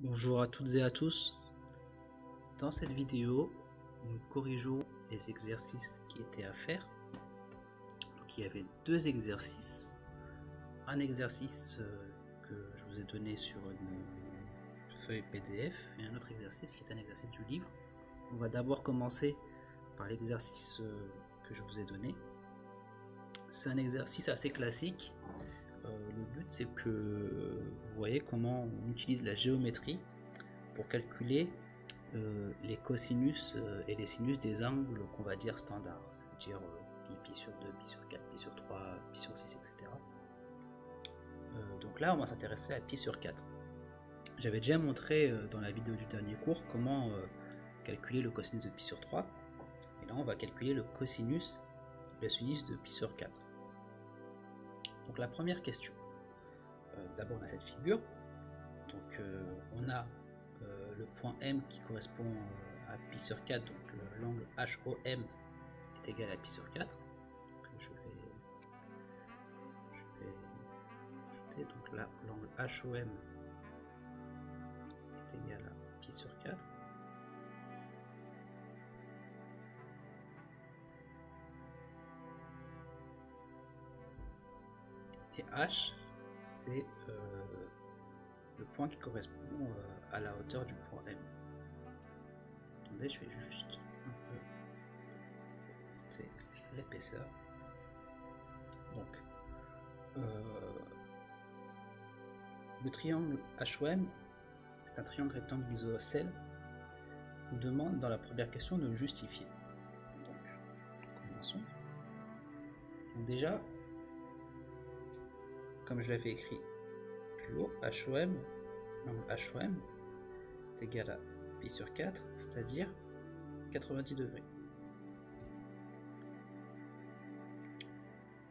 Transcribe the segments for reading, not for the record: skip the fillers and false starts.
Bonjour à toutes et à tous. Dans cette vidéo, nous corrigeons les exercices qui étaient à faire. Donc, il y avait deux exercices. Un exercice que je vous ai donné sur une feuille PDF et un autre exercice qui est un exercice du livre. On va d'abord commencer par l'exercice que je vous ai donné. C'est un exercice assez classique. Le but, c'est que vous voyez comment on utilise la géométrie pour calculer les cosinus et les sinus des angles qu'on va dire standards, c'est-à-dire pi sur 2, pi sur 4, pi sur 3, pi sur 6, etc. Donc là, on va s'intéresser à pi sur 4. J'avais déjà montré dans la vidéo du dernier cours comment calculer le cosinus de pi sur 3. Et là, on va calculer le cosinus et le sinus de pi sur 4. Donc la première question. D'abord, on a cette figure. Donc on a le point M qui correspond à pi sur 4, donc l'angle HOM est égal à pi sur 4. Donc je vais ajouter, donc là l'angle HOM est égal à pi sur 4. Et H, c'est le point qui correspond à la hauteur du point M. Attendez, je vais juste un peu monter l'épaisseur. Donc, le triangle HOM, c'est un triangle rectangle isocèle. On nous demande dans la première question de le justifier. Donc, commençons. Donc déjà, comme je l'avais écrit plus haut, HOM, l'angle HOM est égal à pi sur 4, c'est-à-dire 90 degrés.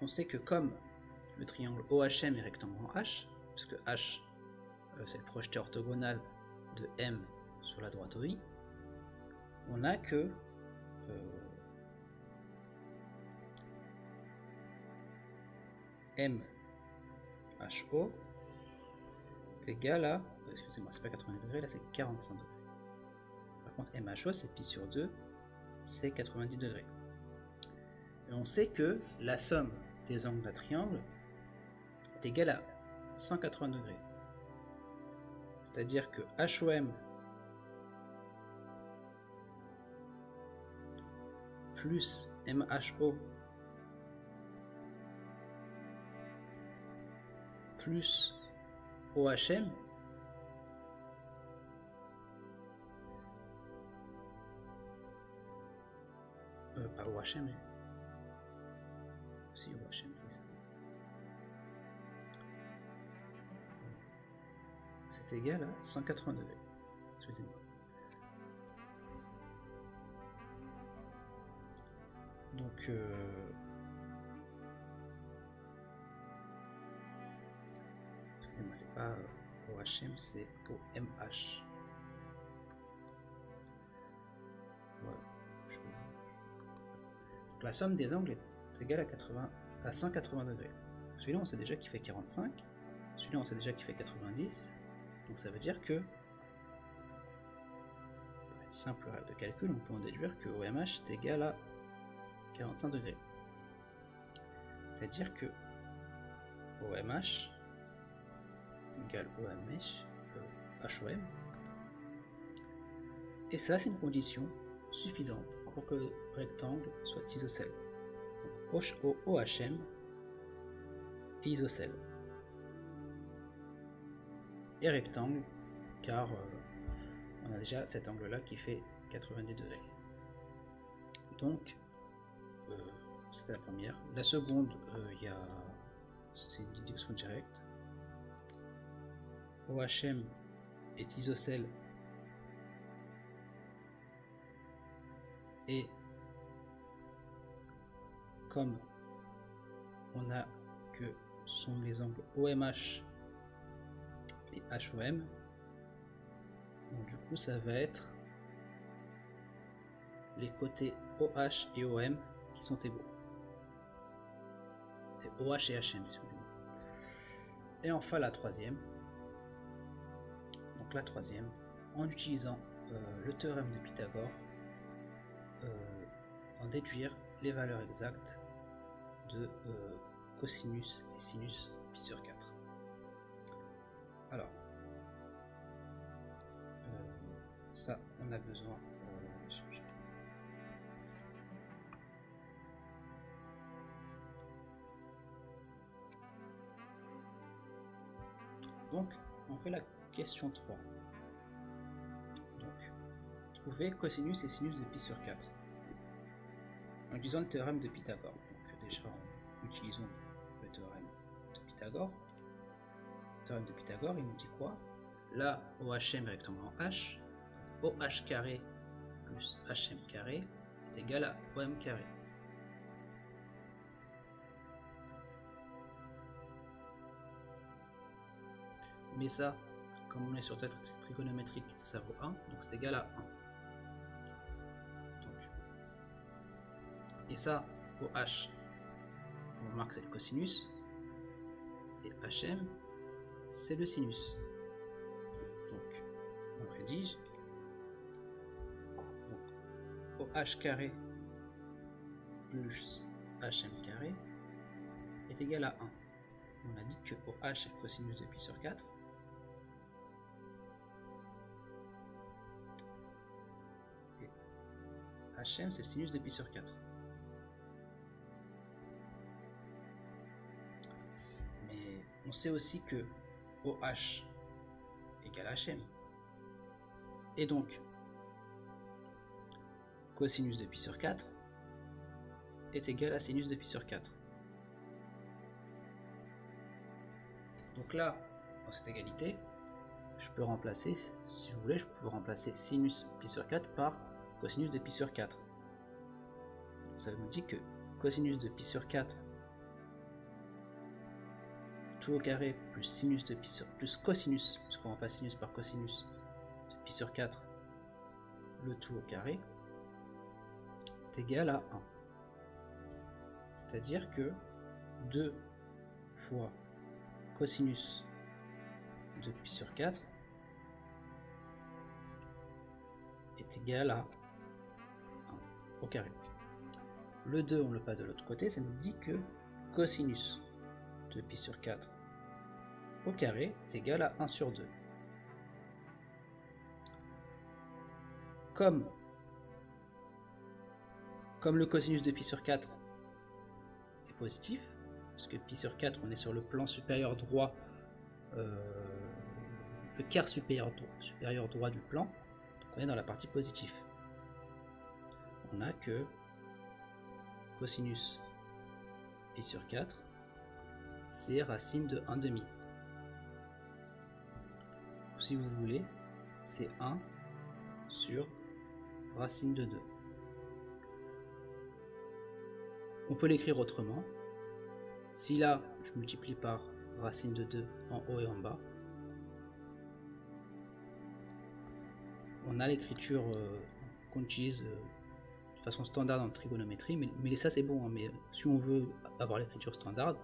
On sait que comme le triangle OHM est rectangle en H, puisque H c'est le projeté orthogonal de M sur la droite OI, on a que MHO est égal à, excusez-moi, c'est pas 90 degrés, là c'est 45 degrés. Par contre MHO c'est pi sur 2, c'est 90 degrés. Et on sait que la somme des angles d'un triangle est égale à 180 degrés. C'est-à-dire que HOM plus MHO plus OHM pas OHM, si OHM c'est égal à 180 degrés. Excusez-moi. Donc excusez-moi, c'est pas OHM, c'est OMH. Voilà. Donc la somme des angles est égale à 180 degrés. Celui-là on sait déjà qu'il fait 45, celui-là on sait déjà qu'il fait 90, donc ça veut dire que, simple de calcul, on peut en déduire que OMH est égal à 45 degrés. C'est-à-dire que OMH égale HOM, et ça c'est une condition suffisante pour que le rectangle soit isocèle. Donc OHM est isocèle et rectangle, car on a déjà cet angle là qui fait 90 degrés. Donc c'était la première. La seconde, c'est une déduction directe. OHM est isocèle et comme on a que ce sont les angles OMH et HOM, donc du coup ça va être les côtés OH et OM qui sont égaux. Et OH et HM, excusez-moi. Et enfin la troisième. Donc Donc la troisième, en utilisant le théorème de Pythagore, en déduire les valeurs exactes de cosinus et sinus pi sur 4. Alors, ça, on a besoin. Donc, on fait la question 3. Donc, trouver cosinus et sinus de pi sur 4 en utilisant le théorème de Pythagore. Donc, déjà, utilisons le théorème de Pythagore. Le théorème de Pythagore, il nous dit quoi? Là, OHM rectangle en H, OH carré plus HM carré est égal à OM carré. Mais ça, comme on est sur cette trigonométrique, ça vaut 1, donc c'est égal à 1. Donc, et ça, OH, on remarque c'est le cosinus, et HM, c'est le sinus. Donc, on rédige. Donc, OH carré plus HM carré est égal à 1. On a dit que OH est le cosinus de pi sur 4. Et HM, c'est le sinus de pi sur 4. Mais on sait aussi que OH égale HM. Et donc, cosinus de pi sur 4 est égal à sinus de pi sur 4. Donc là, dans cette égalité, je peux remplacer, si je voulais, je peux remplacer sinus pi sur 4 par cosinus de pi sur 4. Donc ça nous dit que cosinus de pi sur 4 tout au carré plus sinus de pi sur plus cosinus, puisqu'on remplace sinus par cosinus de pi sur 4, le tout au carré est égal à 1. C'est-à-dire que 2 fois cosinus de pi sur 4 est égal à 1 au carré. Le 2, on le passe de l'autre côté, ça nous dit que cosinus de pi sur 4 au carré est égal à 1 sur 2. Comme le cosinus de pi sur 4 est positif, parce que pi sur 4, on est sur le plan supérieur droit, le quart supérieur droit du plan, donc on est dans la partie positive. On a que cosinus pi sur 4, c'est racine de 1/2. Ou si vous voulez, c'est 1 sur racine de 2. On peut l'écrire autrement. Si là, je multiplie par racine de 2 en haut et en bas, on a l'écriture qu'on utilise de façon standard en trigonométrie, mais ça c'est bon, hein, mais si on veut avoir l'écriture standard,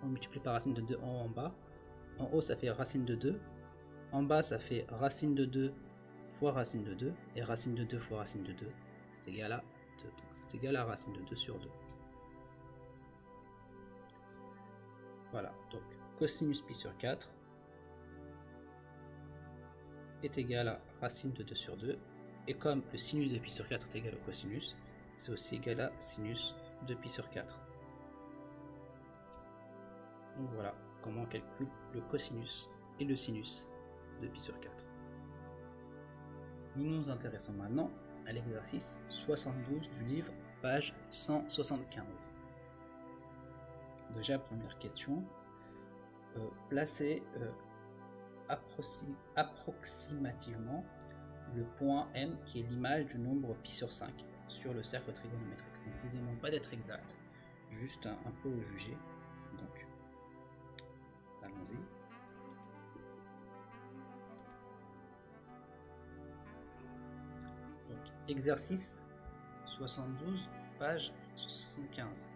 on multiplie par racine de 2 en haut, en bas. En haut, ça fait racine de 2. En bas, ça fait racine de 2 fois racine de 2. Et racine de 2 fois racine de 2, c'est égal à 2. Donc c'est égal à racine de 2 sur 2. Voilà, donc cosinus pi sur 4 est égal à racine de 2 sur 2. Et comme le sinus de pi sur 4 est égal au cosinus, c'est aussi égal à sinus de pi sur 4. Donc voilà comment on calcule le cosinus et le sinus de pi sur 4. Nous nous intéressons maintenant à l'exercice 72 du livre, page 175. Déjà, première question, placez approximativement le point M qui est l'image du nombre pi sur 5 sur le cercle trigonométrique. Donc, je ne vous demande pas d'être exact, juste un peu au jugé. Donc, allons-y. Donc, exercice 72, page 75.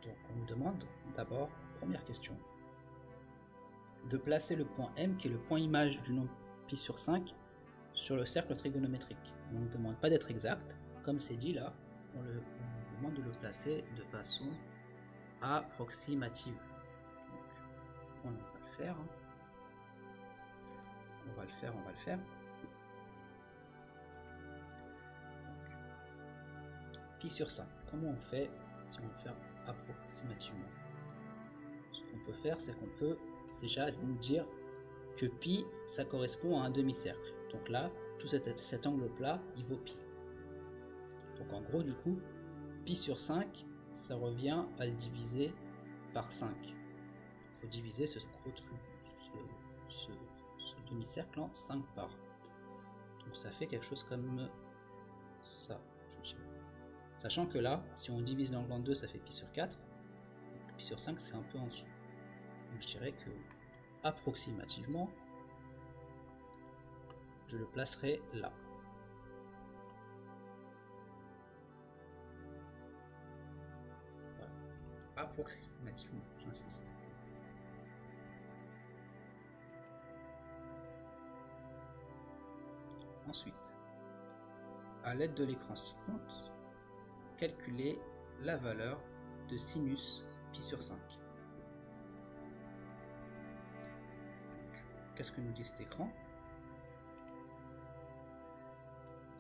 Donc, on nous demande d'abord, première question, de placer le point M, qui est le point image du nombre pi sur 5, sur le cercle trigonométrique. On ne demande pas d'être exact, comme c'est dit là, on demande de le placer de façon approximative. Donc, on va le faire. Hein. On va le faire. Pi sur 5. Comment on fait si on veut faire approximativement? Ce qu'on peut faire, c'est qu'on peut déjà nous dire que pi, ça correspond à un demi-cercle. Donc là, tout cet angle plat, il vaut pi. Donc en gros, du coup, pi sur 5, ça revient à le diviser par 5. Il faut diviser ce demi-cercle en 5 parts. Donc ça fait quelque chose comme ça. Sachant que là, si on divise l'angle en 2, ça fait pi sur 4. Donc pi sur 5, c'est un peu en dessous. Donc je dirais que, approximativement, je le placerai là. Voilà. Approximativement, j'insiste. Ensuite, à l'aide de l'écran ci-compte, calculer la valeur de sinus pi sur 5. Qu'est-ce que nous dit cet écran?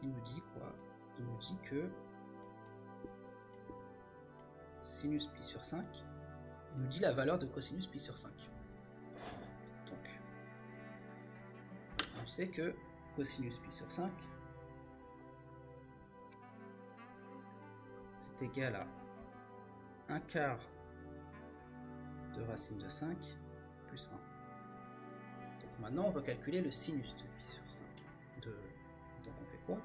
Il nous dit quoi? Il nous dit que sinus pi sur 5, il nous dit la valeur de cosinus pi sur 5. Donc, on sait que cosinus pi sur 5, c'est égal à 1 quart de racine de 5 plus 1. Donc maintenant, on va calculer le sinus de pi sur 5. Donc on fait quoi?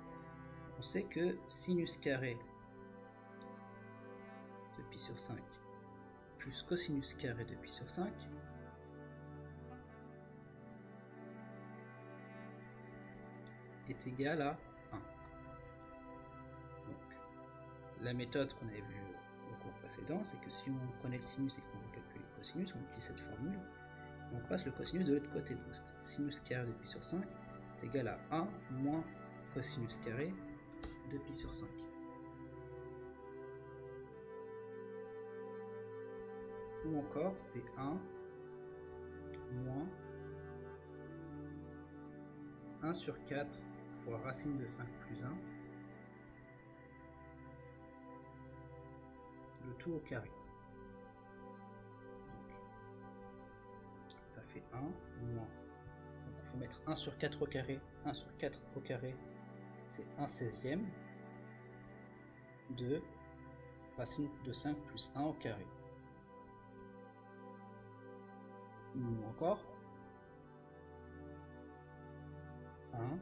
On sait que sinus carré de pi sur 5 plus cosinus carré de pi sur 5 est égal à 1. Donc, la méthode qu'on avait vue au cours précédent, c'est que si on connaît le sinus et qu'on veut calculer le cosinus, on utilise cette formule, et on passe le cosinus de l'autre côté. Donc, sinus carré de pi sur 5 est égal à 1 moins cosinus carré de pi sur 5. Ou encore, c'est 1 moins 1 sur 4 fois racine de 5 plus 1, le tout au carré. Donc, ça fait 1 moins. Donc il faut mettre 1 sur 4 au carré. 1 sur 4 au carré, c'est 1/16e de racine de 5 plus 1 au carré. Ou encore 1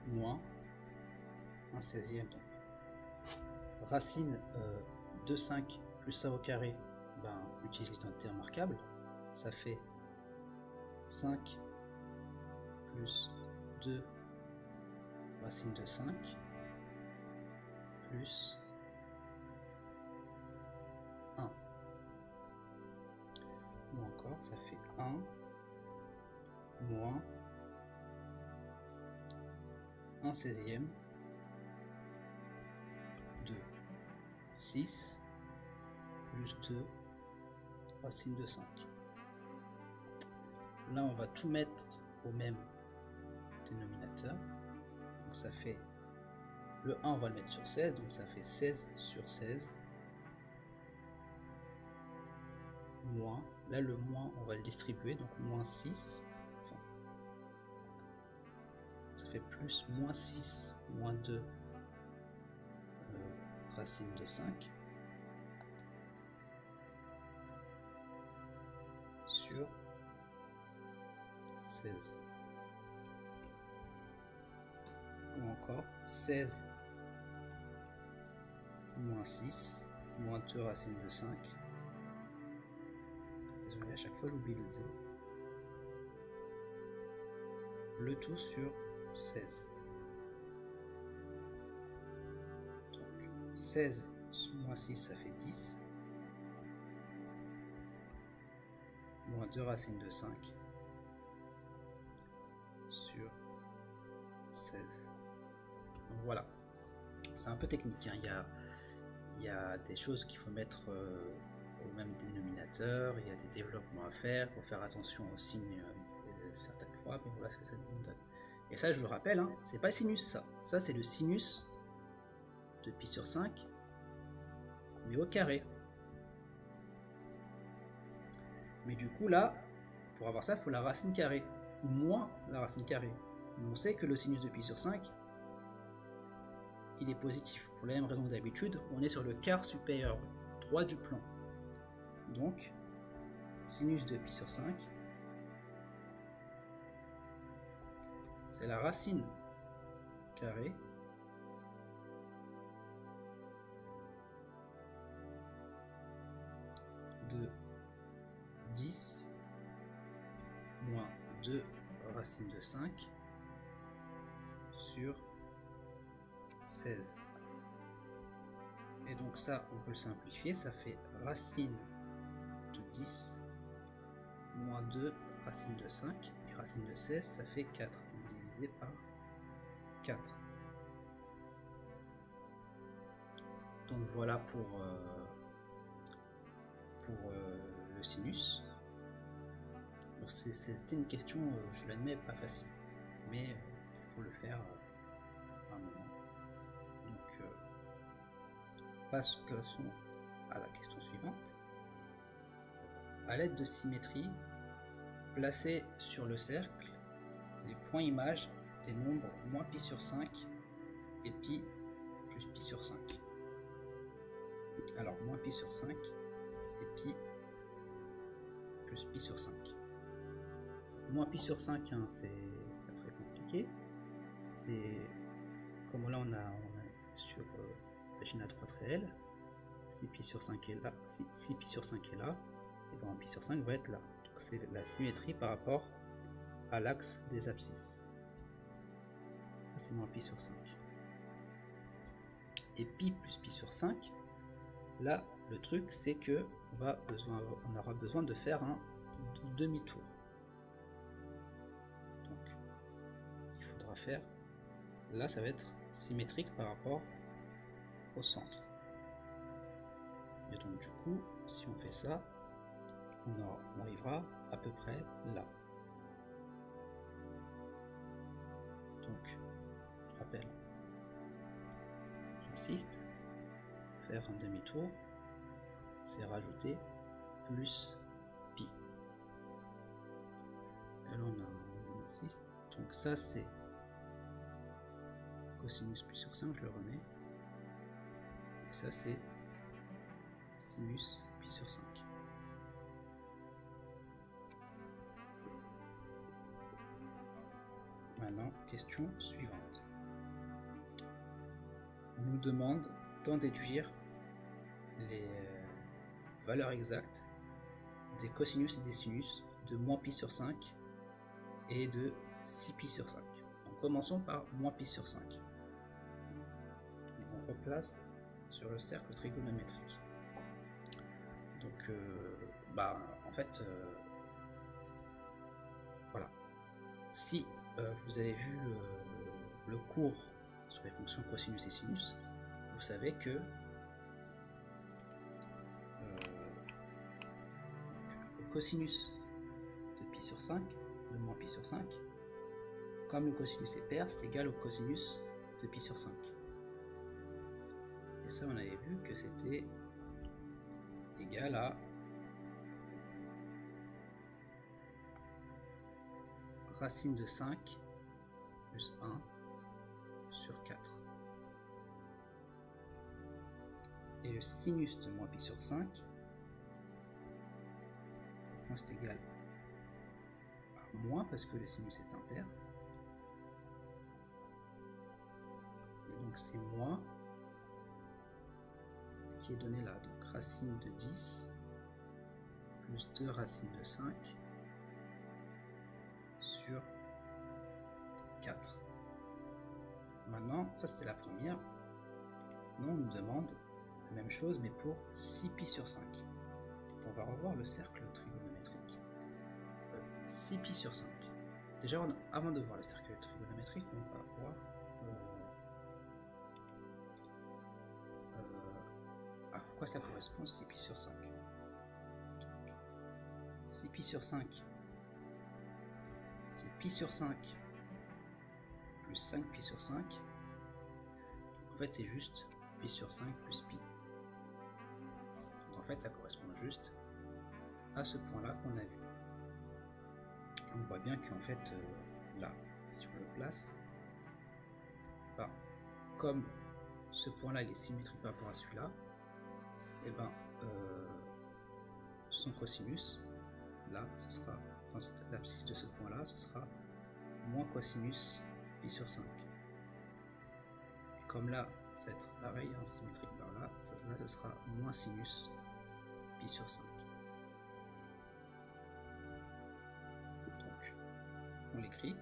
moins 1/16e. Donc racine de 5 plus a au carré, ben, on utilise l'identité remarquable, ça fait 5 plus 2 racine de 5 plus 1. Ou encore, ça fait 1 moins 1/16e de 6 plus 2 racine de 5. Là, on va tout mettre au même dénominateur. Donc ça fait le 1, on va le mettre sur 16, donc ça fait 16 sur 16 moins, là le moins on va le distribuer, donc moins 6, enfin, ça fait plus moins 6 moins 2 racine de 5 sur 16. Ou encore 16 moins 6 moins 2 racine de 5. Désolé, à chaque fois j'oublie le 2. Le tout sur 16. Donc 16 moins 6 ça fait 10. moins 2 racine de 5 sur 16. Donc voilà, c'est un peu technique, hein. Il y a des choses qu'il faut mettre au même dénominateur, il y a des développements à faire, il faut faire attention aux signes certaines fois, mais voilà ce que ça nous donne. Et ça, je vous rappelle, hein, c'est pas sinus ça. Ça, c'est le sinus de pi sur 5, mais au carré. Mais du coup, là, pour avoir ça, il faut la racine carrée, ou moins la racine carrée. On sait que le sinus de pi sur 5, il est positif. Pour la même raison que d'habitude, on est sur le quart supérieur droit du plan. Donc, sinus de pi sur 5, c'est la racine carrée de 10 moins 2 racine de 5 sur 16. Et donc ça, on peut le simplifier, ça fait racine de 10 moins 2 racine de 5, et racine de 16, ça fait 4, divisé par 4. Donc voilà pour le sinus. C'était une question, je l'admets, pas facile, mais il faut le faire à un moment. Donc passons à la question suivante. À l'aide de symétrie, placez sur le cercle les points images des nombres moins pi sur 5 et pi plus pi sur 5. Alors moins pi sur 5 et pi plus pi sur 5. Moins pi sur 5, hein, c'est pas très compliqué. C'est comme là on a sur machine à droite réelle, si pi sur 5 est là, si pi sur 5 est là, et bien pi sur 5 va être là. Donc c'est la symétrie par rapport à l'axe des abscisses. C'est moins pi sur 5. Et pi plus pi sur 5, là le truc c'est que on aura besoin de faire un demi-tour. Donc il faudra faire, là ça va être symétrique par rapport au centre. Et donc du coup, si on fait ça, on arrivera à peu près là. Donc, je rappelle, j'insiste, faire un demi-tour, c'est rajouter plus pi. Et là on insiste, donc ça c'est cosinus pi sur 5, je le remets. Et ça c'est sinus pi sur 5. Maintenant, question suivante. On nous demande d'en déduire les valeurs exactes des cosinus et des sinus de moins pi sur 5 et de 6 pi sur 5. Donc commençons par moins pi sur 5. On replace sur le cercle trigonométrique. Donc en fait voilà, si vous avez vu le cours sur les fonctions cosinus et sinus, vous savez que le cosinus de pi sur 5, de moins pi sur 5, comme le cosinus est pair, c'est égal au cosinus de pi sur 5. Et ça, on avait vu que c'était égal à racine de 5 plus 1 sur 4. Et le sinus de moins pi sur 5, c'est égal à moins parce que le sinus est impair. Et donc c'est moins ce qui est donné là. Donc racine de 10 plus 2 racine de 5 sur 4. Maintenant, ça c'était la première. Maintenant, on nous demande la même chose, mais pour 6 pi sur 5. On va revoir le cercle trigonométrique. 6 pi sur 5. Déjà, avant de voir le cercle trigonométrique, on va voir à quoi ça correspond 6 pi sur 5. 6 pi sur 5, c'est pi sur 5 plus 5 pi sur 5. En fait, c'est juste pi sur 5 plus pi. Donc, en fait, ça correspond juste à ce point-là qu'on a vu. On voit bien qu'en fait, là, si on le place, bah, comme ce point-là il est symétrique par rapport à celui-là, et ben son cosinus, là, ce sera, enfin, l'abscisse de ce point-là, ce sera moins cosinus pi sur 5. Et comme là, ça va être pareil, hein, symétrique par là, là, ce sera moins sinus pi sur 5. Donc, on l'écrit.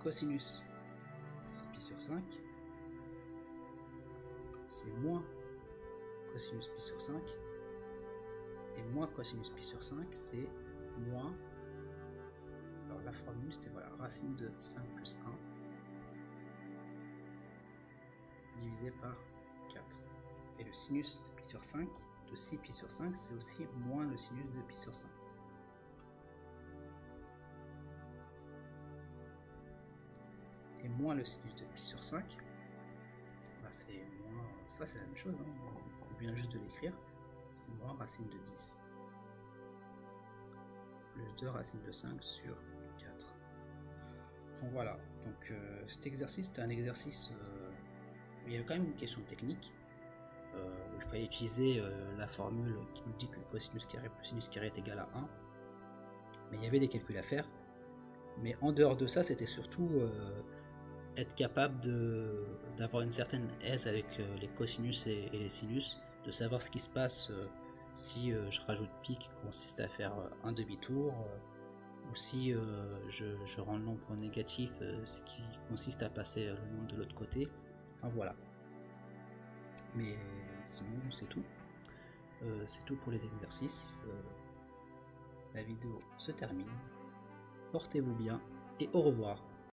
Cosinus, c'est pi sur 5. C'est moins cosinus pi sur 5. Et moins cosinus pi sur 5, c'est moins. Alors la formule, c'était voilà, racine de 5 plus 1 divisé par 4. Et le sinus de pi sur 5, de 6 pi sur 5, c'est aussi moins le sinus de pi sur 5. Et moins le sinus de pi sur 5, bah c'est moins. Ça, c'est la même chose, hein. On vient juste de l'écrire. C'est moins racine de 10 plus 2 racine de 5 sur 4. Donc voilà, donc cet exercice, c'était un exercice où il y avait quand même une question technique. Il fallait utiliser la formule qui nous dit que cosinus carré plus sinus carré est égal à 1. Mais il y avait des calculs à faire. Mais en dehors de ça, c'était surtout être capable d'avoir une certaine aise avec les cosinus et les sinus, de savoir ce qui se passe si je rajoute pi qui consiste à faire un demi-tour, ou si je rends le nombre négatif, ce qui consiste à passer le nombre de l'autre côté. Enfin voilà. Mais sinon c'est tout. C'est tout pour les exercices. La vidéo se termine. Portez-vous bien et au revoir.